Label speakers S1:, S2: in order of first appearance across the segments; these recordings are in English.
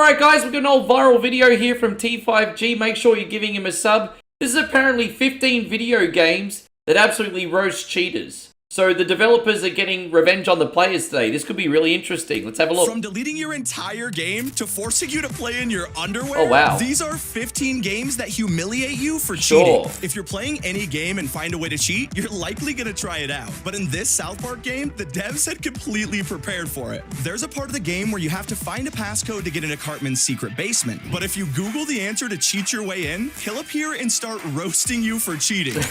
S1: Alright guys, we've got an old viral video here from T5G. Make sure you're giving him a sub. This is apparently 15 video games that absolutely roast cheaters. So the developers are getting revenge on the players today. This could be really interesting. Let's have a look.
S2: From deleting your entire game to forcing you to play in your underwear,
S1: oh, wow.
S2: These are 15 games that humiliate you for cheating.
S1: Sure.
S2: If you're playing any game and find a way to cheat, you're likely gonna try it out. But in this South Park game, the devs had completely prepared for it. There's a part of the game where you have to find a passcode to get into Cartman's secret basement. But if you Google the answer to cheat your way in, he'll appear and start roasting you for cheating.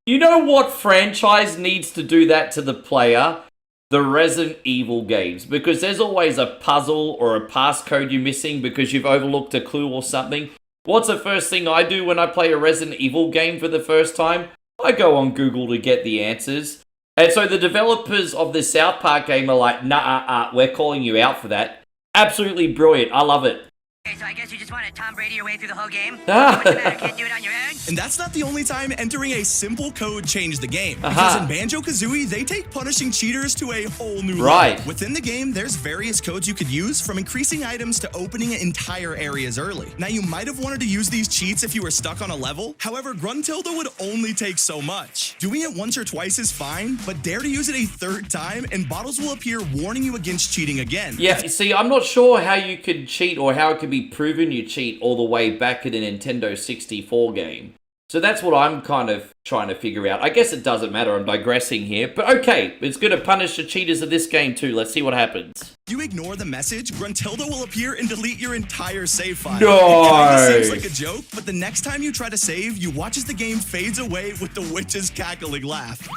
S1: You know what franchise needs to do that to the player? The Resident Evil games. Because there's always a puzzle or a passcode you're missing because you've overlooked a clue or something. What's the first thing I do when I play a Resident Evil game for the first time? I go on Google to get the answers. And so the developers of the South Park game are like, nah, we're calling you out for that. Absolutely brilliant. I love it.
S3: Okay, so I guess you just want to Tom Brady your way through the whole game? What's the matter, kid? Do it on your own?
S2: And that's not the only time entering a simple code changed the game. Because in Banjo-Kazooie, they take punishing cheaters to a whole new level. Within the game, there's various codes you could use, from increasing items to opening entire areas early. Now, you might have wanted to use these cheats if you were stuck on a level. However, Gruntilda would only take so much. Doing it once or twice is fine, but dare to use it a third time, and bottles will appear warning you against cheating again.
S1: Yeah, see, I'm not sure how you could cheat or how it could be proven you cheat all the way back in a Nintendo 64 game. So that's what I'm kind of trying to figure out. I guess it doesn't matter, I'm digressing here. But okay, it's going to punish the cheaters of this game too. Let's see what happens.
S2: You ignore the message, Gruntilda will appear and delete your entire save file.
S1: No!
S2: It kinda seems like a joke, but the next time you try to save, you watch as the game fades away with the witch's cackling laugh.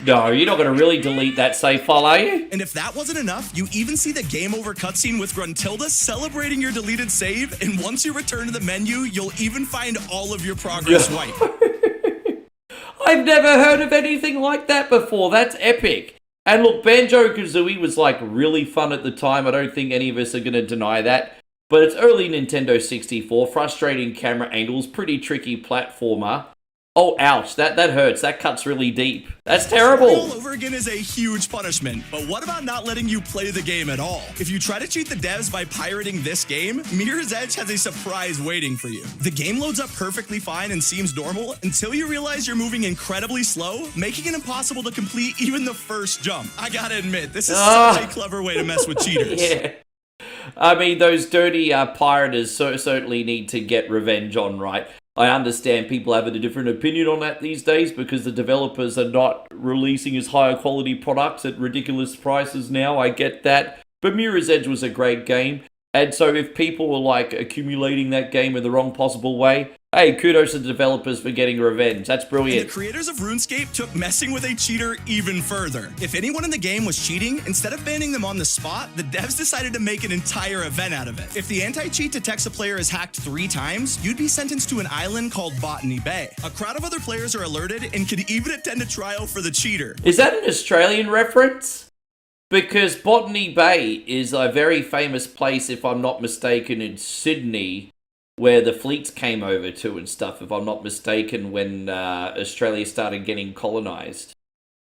S1: No, you're not going to really delete that save file, are you?
S2: And if that wasn't enough, you even see the game over cutscene with Gruntilda celebrating your deleted save, and once you return to the menu, you'll even find all of your progress wiped.
S1: I've never heard of anything like that before. That's epic. And look, Banjo-Kazooie was like really fun at the time. I don't think any of us are going to deny that. But it's early Nintendo 64, frustrating camera angles, pretty tricky platformer. Oh, ouch, that hurts. That cuts really deep. That's terrible.
S2: All over again is a huge punishment, but what about not letting you play the game at all? If you try to cheat the devs by pirating this game, Mirror's Edge has a surprise waiting for you. The game loads up perfectly fine and seems normal until you realize you're moving incredibly slow, making it impossible to complete even the first jump. I gotta admit, this is such a clever way to mess with cheaters.
S1: Yeah. I mean, those dirty pirators certainly need to get revenge on, right? I understand people have a different opinion on that these days because the developers are not releasing as higher quality products at ridiculous prices now. I get that. But Mirror's Edge was a great game. And so if people were like accumulating that game in the wrong possible way, hey, kudos to the developers for getting revenge. That's brilliant.
S2: And the creators of RuneScape took messing with a cheater even further. If anyone in the game was cheating, instead of banning them on the spot, the devs decided to make an entire event out of it. If the anti-cheat detects a player is hacked 3 times, you'd be sentenced to an island called Botany Bay. A crowd of other players are alerted and could even attend a trial for the cheater.
S1: Is that an Australian reference? Because Botany Bay is a very famous place, if I'm not mistaken, in Sydney, where the fleets came over to and stuff, if I'm not mistaken, when Australia started getting colonised.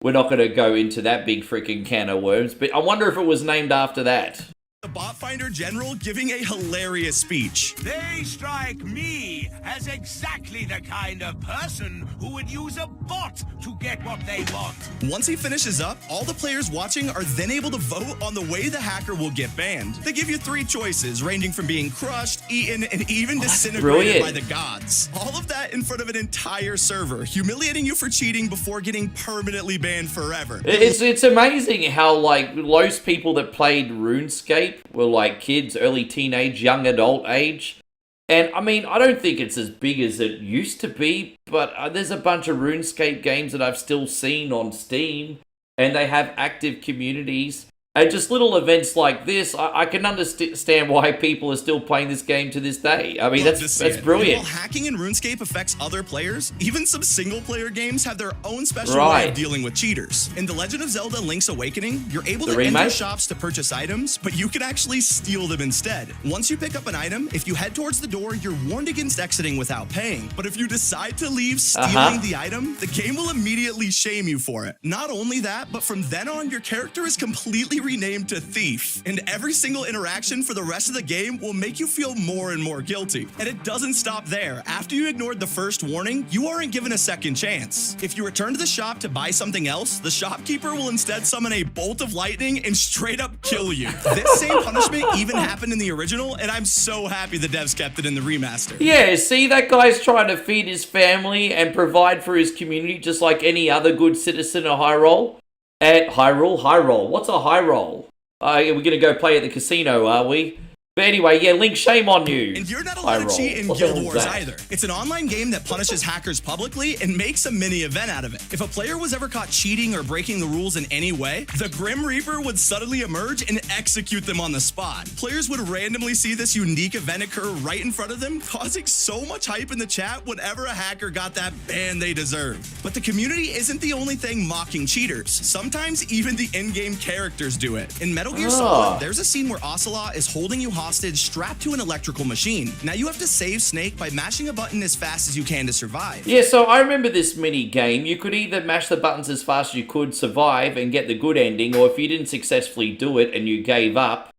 S1: We're not going to go into that big freaking can of worms, but I wonder if it was named after that.
S2: The bot finder general giving a hilarious speech.
S4: They strike me as exactly the kind of person who would use a bot to get what they want.
S2: Once he finishes up, all the players watching are then able to vote on the way the hacker will get banned. They give you 3 choices, ranging from being crushed, eaten, and even disintegrated by the gods. All of that in front of an entire server, humiliating you for cheating before getting permanently banned forever.
S1: It's amazing how, like, most people that played RuneScape were like kids, early teenage, young adult age. And I mean, I don't think it's as big as it used to be, but there's a bunch of RuneScape games that I've still seen on Steam, and they have active communities. And just little events like this, I can understand why people are still playing this game to this day. I mean, that's brilliant.
S2: While hacking in RuneScape affects other players, even some single-player games have their own special way of dealing with cheaters. In The Legend of Zelda Link's Awakening, you're able to enter shops to purchase items, but you can actually steal them instead. Once you pick up an item, if you head towards the door, you're warned against exiting without paying. But if you decide to leave stealing the item, the game will immediately shame you for it. Not only that, but from then on, your character is completely renamed to Thief, and every single interaction for the rest of the game will make you feel more and more guilty. And it doesn't stop there. After you ignored the first warning, you aren't given a second chance. If you return to the shop to buy something else, the shopkeeper will instead summon a bolt of lightning and straight up kill you. This same punishment even happened in the original, and I'm so happy the devs kept it in the remaster.
S1: Yeah, see, that guy's trying to feed his family and provide for his community just like any other good citizen of Hyrule. At Hyrule? What's a Hyrule? We're going to go play at the casino, are we? But anyway, yeah, Link, shame on you.
S2: And you're not allowed to cheat in Guild Wars either. It's an online game that punishes hackers publicly and makes a mini event out of it. If a player was ever caught cheating or breaking the rules in any way, the Grim Reaper would suddenly emerge and execute them on the spot. Players would randomly see this unique event occur right in front of them, causing so much hype in the chat whenever a hacker got that ban they deserved. But the community isn't the only thing mocking cheaters. Sometimes even the in-game characters do it. In Metal Gear Solid, there's a scene where Ocelot is holding you hostage strapped to an electrical machine. Now you have to save Snake by mashing a button as fast as you can to survive.
S1: Yeah, so I remember this mini game. You could either mash the buttons as fast as you could, survive, and get the good ending, or if you didn't successfully do it and you gave up,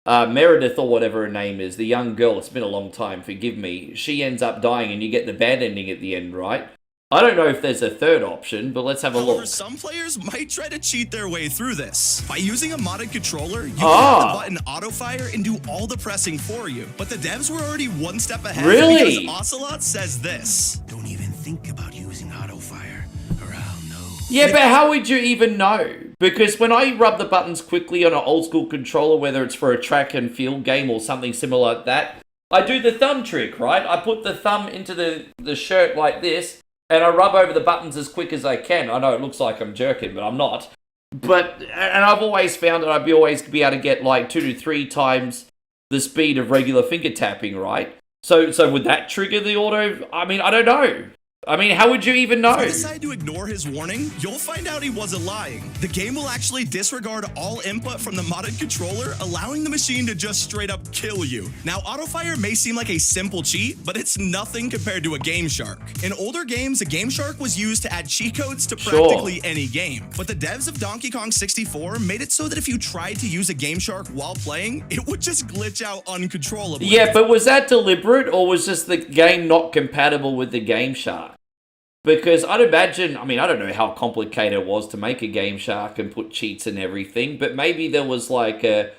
S1: Meredith, or whatever her name is, the young girl, it's been a long time, forgive me, she ends up dying and you get the bad ending at the end, right? I don't know if there's a third option, but let's have a look.
S2: Some players might try to cheat their way through this. By using a modded controller, you can hit the button auto fire and do all the pressing for you. But the devs were already one step ahead.
S1: Really?
S2: Because Ocelot says this.
S4: Don't even think about using auto fire, or I'll know.
S1: Yeah, but how would you even know? Because when I rub the buttons quickly on an old school controller, whether it's for a track and field game or something similar like that, I do the thumb trick, right? I put the thumb into the shirt like this, and I rub over the buttons as quick as I can. I know it looks like I'm jerking, but I'm not. And I've always found that I'd always be able to get like 2 to 3 times the speed of regular finger tapping, right? So would that trigger the auto? I mean, I don't know. I mean, how would you even know?
S2: If you decide to ignore his warning, you'll find out he wasn't lying. The game will actually disregard all input from the modded controller, allowing the machine to just straight up kill you. Now, autofire may seem like a simple cheat, but it's nothing compared to a Game Shark. In older games, a Game Shark was used to add cheat codes to practically any game. But the devs of Donkey Kong 64 made it so that if you tried to use a Game Shark while playing, it would just glitch out uncontrollably.
S1: Yeah, but was that deliberate, or was just the game not compatible with the Game Shark? Because I'd imagine, I mean, I don't know how complicated it was to make a Game Shark and put cheats and everything, but maybe there was like a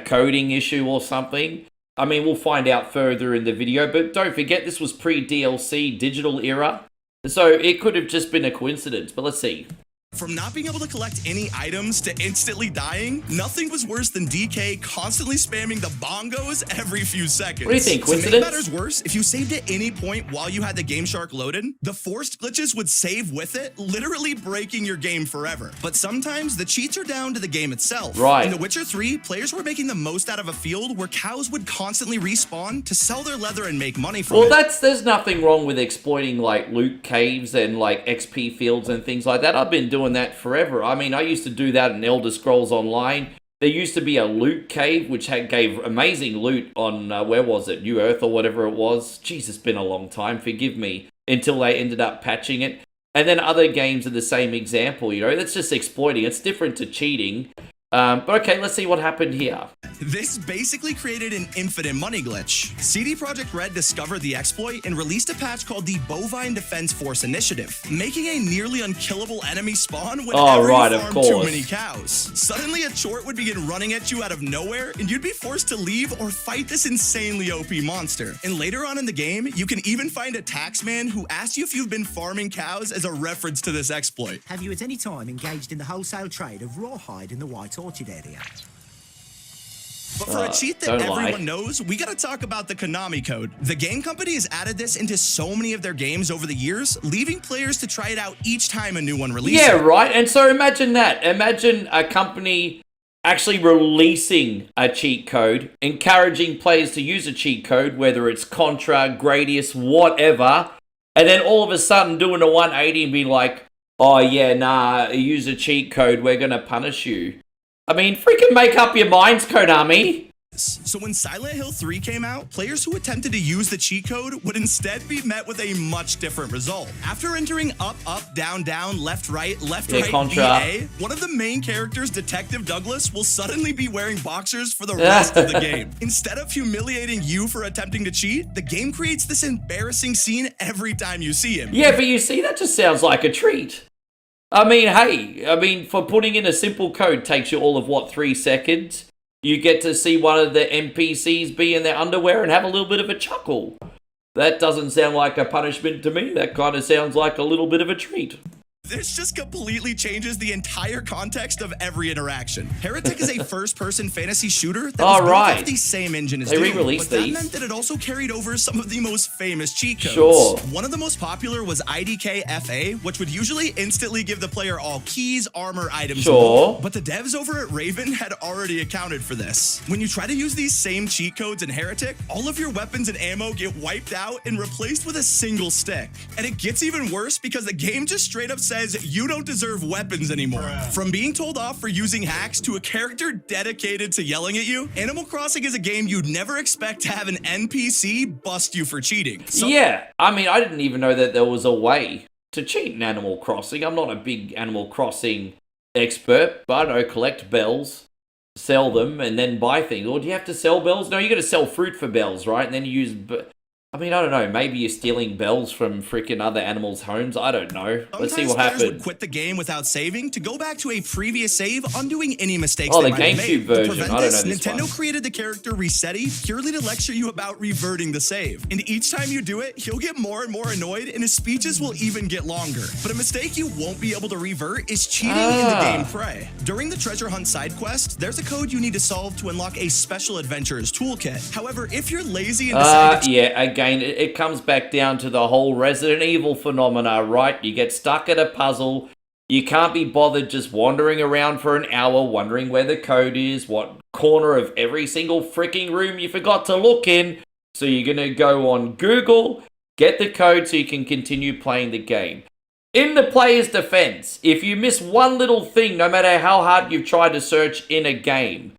S1: coding issue or something. I mean, we'll find out further in the video, but don't forget this was pre-DLC digital era, so it could have just been a coincidence, but let's see.
S2: From not being able to collect any items to instantly dying, nothing was worse than DK constantly spamming the bongos every few seconds.
S1: What do you think, coincidence?
S2: To make matters worse, if you saved at any point while you had the Game Shark loaded, the forced glitches would save with it, literally breaking your game forever. But sometimes the cheats are down to the game itself.
S1: Right.
S2: In The Witcher 3, players were making the most out of a field where cows would constantly respawn to sell their leather and make money from it.
S1: Well, there's nothing wrong with exploiting like loot caves and like XP fields and things like that. I've been doing that forever. I mean, I used to do that in Elder Scrolls Online. There used to be a loot cave which gave amazing loot on, where was it, New Earth or whatever it was. Jeez, it's been a long time, forgive me, until they ended up patching it. And then other games are the same example, you know, that's just exploiting. It's different to cheating. But okay, let's see what happened here.
S2: This basically created an infinite money glitch. CD Projekt Red discovered the exploit and released a patch called the Bovine Defense Force Initiative, making a nearly unkillable enemy spawn whenever you farm too many cows. Suddenly, a chort would begin running at you out of nowhere, and you'd be forced to leave or fight this insanely OP monster. And later on in the game, you can even find a taxman who asks you if you've been farming cows as a reference to this exploit.
S5: Have you at any time engaged in the wholesale trade of rawhide in the White Orchard area?
S2: But for a cheat that everyone knows, we gotta talk about the Konami code. The game company has added this into so many of their games over the years, leaving players to try it out each time a new one releases.
S1: Yeah, right. And so imagine that. Imagine a company actually releasing a cheat code, encouraging players to use a cheat code, whether it's Contra, Gradius, whatever, and then all of a sudden doing a 180 and being like, oh yeah, nah, use a cheat code, we're gonna punish you. I mean, freaking make up your minds, Konami.
S2: glitches. So when Silent Hill 3 came out, players who attempted to use the cheat code would instead be met with a much different result. After entering up, down, left, right,
S1: Contra.
S2: BA, one of the main characters, Detective Douglas, will suddenly be wearing boxers for the rest of the game. Instead of humiliating you for attempting to cheat, the game creates this embarrassing scene every time you see him.
S1: Yeah, but you see, that just sounds like a treat. I mean, hey, for putting in a simple code takes you all of, what, 3 seconds? You get to see one of the NPCs be in their underwear and have a little bit of a chuckle. That doesn't sound like a punishment to me. That kind of sounds like a little bit of a treat.
S2: This just completely changes the entire context of every interaction. Heretic is a first-person fantasy shooter that was built off the same engine as Doom,
S1: re-released
S2: but
S1: these.
S2: that meant that it also carried over some of the most famous cheat codes.
S1: Sure.
S2: One of the most popular was IDK FA, which would usually instantly give the player all keys, armor, items,
S1: Sure.
S2: but the devs over at Raven had already accounted for this. When you try to use these same cheat codes in Heretic, all of your weapons and ammo get wiped out and replaced with a single stick. And it gets even worse because the game just straight up says you don't deserve weapons anymore. From being told off for using hacks to a character dedicated to yelling at you, Animal Crossing is a game you'd never expect to have an NPC bust you for cheating.
S1: Yeah, I mean, I didn't even know that there was a way to cheat in Animal Crossing. I'm not a big Animal Crossing expert, but I know collect bells, sell them, and then buy things. Or do you have to sell bells? No, you got to sell fruit for bells, right? And then you use... I mean, I don't know. Maybe you're stealing bells from freaking other animals' homes. I don't know. Let's see what happens.
S2: Would quit the game without saving to go back to a previous save, undoing any mistakes
S1: the
S2: they might have
S1: GameCube
S2: made.
S1: version.
S2: To prevent
S1: I don't
S2: this,
S1: know this
S2: Nintendo
S1: one.
S2: created the character Resetti purely to lecture you about reverting the save. And each time you do it, he'll get more and more annoyed, and his speeches will even get longer. But a mistake you won't be able to revert is cheating in the game Prey. During the treasure hunt side quest, there's a code you need to solve to unlock a special adventurer's toolkit. However, if you're lazy and decide to
S1: yeah, again, it comes back down to the whole Resident Evil phenomena, right? You get stuck at a puzzle. You can't be bothered just wandering around for an hour, wondering where the code is, what corner of every single freaking room you forgot to look in. So you're going to go on Google, get the code so you can continue playing the game. In the player's defense, if you miss one little thing, no matter how hard you've tried to search in a game,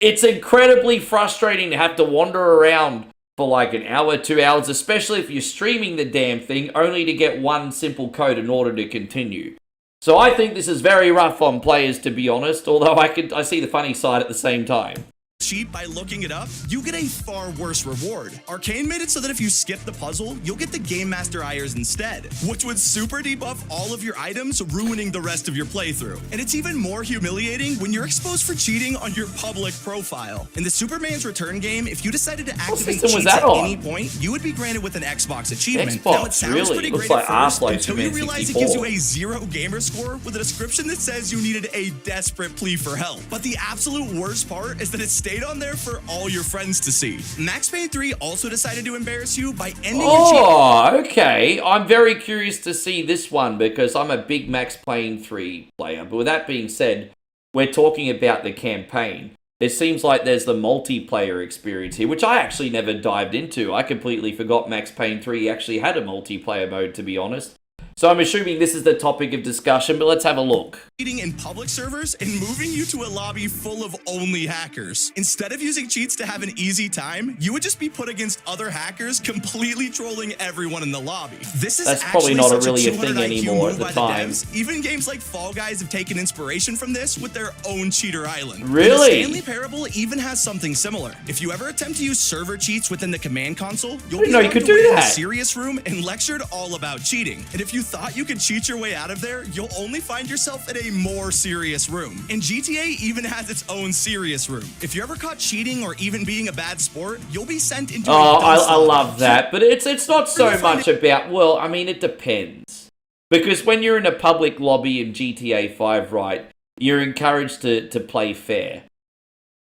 S1: it's incredibly frustrating to have to wander around for like an hour, 2 hours, especially if you're streaming the damn thing, only to get one simple code in order to continue. So I think this is very rough on players, to be honest, although I see the funny side at the same time.
S2: cheat by looking it up, you get a far worse reward. Arcane made it so that if you skip the puzzle, you'll get the Game Master Ires instead, which would super debuff all of your items, ruining the rest of your playthrough. And it's even more humiliating when you're exposed for cheating on your public profile. In the Superman's Return game, if you decided to activate cheats at any point, you would be granted with an Xbox achievement. Now, it sounds pretty great at first until you realize it gives you a 0 gamer score with a description that says you needed a desperate plea for help. But the absolute worst part is that it stayed on there for all your friends to see. Max Payne 3 also decided to embarrass you by ending your cheat.
S1: Oh, okay. I'm very curious to see this one because I'm a big Max Payne 3 player. But with that being said, we're talking about the campaign. It seems like there's the multiplayer experience here, which I actually never dived into. I completely forgot Max Payne 3 actually had a multiplayer mode, to be honest. So I'm assuming this is the topic of discussion, but let's have a look.
S2: Cheating in public servers and moving you to a lobby full of only hackers. Instead of using cheats to have an easy time, you would just be put against other hackers, completely trolling everyone in the lobby. This is
S1: That's probably not really a thing
S2: 200 IQ
S1: anymore at
S2: move
S1: the
S2: by
S1: time.
S2: devs. Even games like Fall Guys have taken inspiration from this with their own cheater island.
S1: Really?
S2: The Stanley Parable even has something similar. If you ever attempt to use server cheats within the command console, you'll be
S1: know you
S2: thrown
S1: could
S2: away
S1: do
S2: in a
S1: that.
S2: serious room and lectured all about cheating. And if you thought you could cheat your way out of there, you'll only find yourself in a more serious room. And GTA even has its own serious room. If you're ever caught cheating or even being a bad sport, you'll be sent into a
S1: I love that, but it's not so much about, well, I mean, it depends. Because when you're in a public lobby in GTA 5, right, you're encouraged to play fair.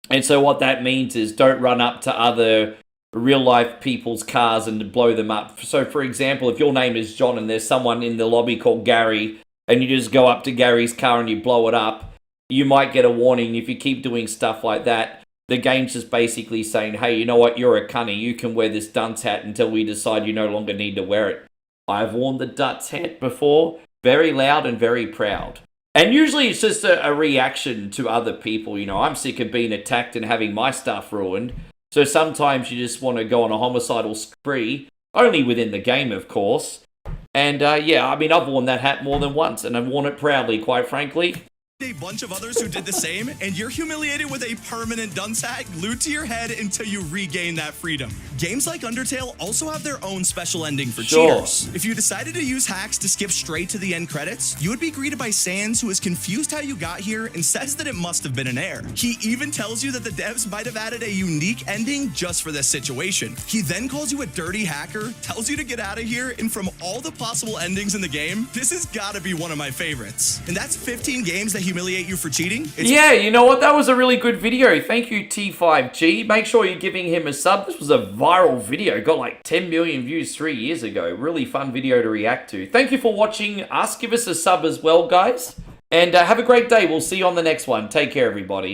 S1: And so what that means is don't run up to other real-life people's cars and blow them up. So, for example, if your name is John and there's someone in the lobby called Gary, and you just go up to Gary's car and you blow it up, you might get a warning. If you keep doing stuff like that, the game's just basically saying, hey, you know what, you're a cunny, you can wear this dunce hat until we decide you no longer need to wear it. I've worn the dunce hat before, very loud and very proud. And usually it's just a reaction to other people. You know, I'm sick of being attacked and having my stuff ruined. So sometimes you just want to go on a homicidal spree, only within the game, of course. And yeah, I mean, I've worn that hat more than once, and I've worn it proudly, quite frankly.
S2: A bunch of others who did the same, and you're humiliated with a permanent dunce hat glued to your head until you regain that freedom. Games like Undertale also have their own special ending for cheaters. If you decided to use hacks to skip straight to the end credits, you would be greeted by Sans, who is confused how you got here and says that it must have been an error. He even tells you that the devs might have added a unique ending just for this situation. He then calls you a dirty hacker, tells you to get out of here, and from all the possible endings in the game, this has got to be one of my favorites. And that's 15 games that humiliate you for cheating?
S1: Yeah, you know what? That was a really good video. Thank you, T5G. Make sure you're giving him a sub. This was a viral video. Got like 10 million views 3 years ago. Really fun video to react to. Thank you for watching us. Give us a sub as well, guys. And have a great day. We'll see you on the next one. Take care, everybody.